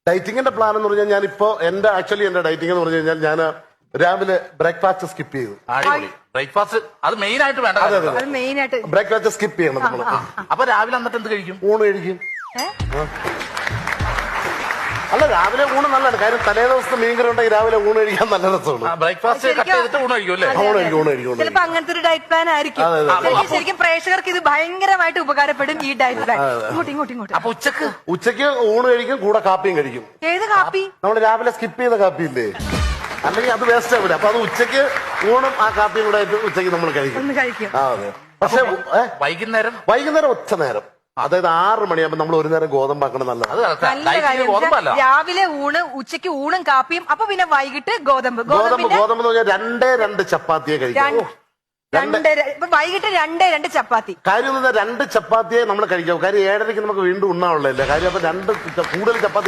ഡയറ്റിങ്ങിന്റെ plan എന്ന് പറഞ്ഞാൽ ഞാനിപ്പോ എന്റെ ഡയറ്റിംഗ് എന്ന് പറഞ്ഞു കഴിഞ്ഞാൽ ഞാൻ രാവിലെ ബ്രേക്ക്ഫാസ്റ്റ് സ്കിപ്പ് ചെയ്തു. ബ്രേക്ക്ഫാസ്റ്റ് അത് മെയിൻ ആയിട്ട് വേണ്ട. ബ്രേക്ക്ഫാസ്റ്റ് സ്കിപ്പ് ചെയ്യണം നമ്മൾ. അപ്പൊ രാവിലെ എന്നിട്ട് എന്ത് കഴിക്കും? ഊണ് കഴിക്കും. അല്ല, രാവിലെ ഊണ് നല്ലതാണ്. കാര്യം തലേ ദിവസത്തെ മീൻകറി ഉണ്ടെങ്കിൽ രാവിലെ ഊണ് കഴിക്കാൻ നല്ല രസമാണ്. ബ്രേക്ക്ഫാസ്റ്റ് കട്ട് ചെയ്തിട്ട് ഊണ് കഴിക്കും അല്ലേ? ഊണ് കഴിക്കും. ചിലപ്പോ അങ്ങനത്തെ ഒരു ഡയറ്റ് പ്ലാൻ ആയിരിക്കും. ശരിക്കും പ്രേക്ഷകർക്ക് ഇത് ഭയങ്കരമായിട്ട് ഉപകാരപ്പെടും ഈ ഡയറ്റ് പ്ലാൻ. ഇങ്ങോട്ട്. അപ്പൊ ഉച്ചക്ക് ഊണ് കഴിക്കും, കൂടെ കാപ്പിയും കഴിക്കും. ഏത് കാപ്പി? നമ്മൾ രാവിലെ സ്കിപ്പ് ചെയ്ത കാപ്പി ഇല്ലേ, അല്ലെങ്കിൽ അത് വേസ്റ്റ് ആവില്ല. അപ്പൊ അത് ഉച്ചക്ക് ഊണും ആ കാപ്പിയും കൂടെ ആയിട്ട് ഉച്ചക്ക് നമ്മൾ കഴിക്കും. അതെ. പക്ഷെ വൈകുന്നേരം ഒറ്റ നേരം, അതായത് 6 മണിയാകുമ്പോൾ നമ്മൾ ഒരു നേരം ഗോതമ്പാക്കണം. നല്ലത്. രാവിലെ ഊണ്, ഉച്ചയ്ക്ക് ഊണും കാപ്പിയും, അപ്പൊ പിന്നെ വൈകിട്ട് ഗോതമ്പ് എന്ന് പറഞ്ഞാൽ 2 ചപ്പാത്തിയെ കഴിക്കാം. വൈകിട്ട് 2 ചപ്പാത്തി. കാര്യം 2 ചപ്പാത്തിയെ നമ്മൾ കഴിക്കാം. കാര്യം 7:30 നമുക്ക് വീണ്ടും ഉണ്ണാനുള്ളതല്ലേ. കാര്യം അപ്പൊ കൂടുതൽ ചപ്പാത്തി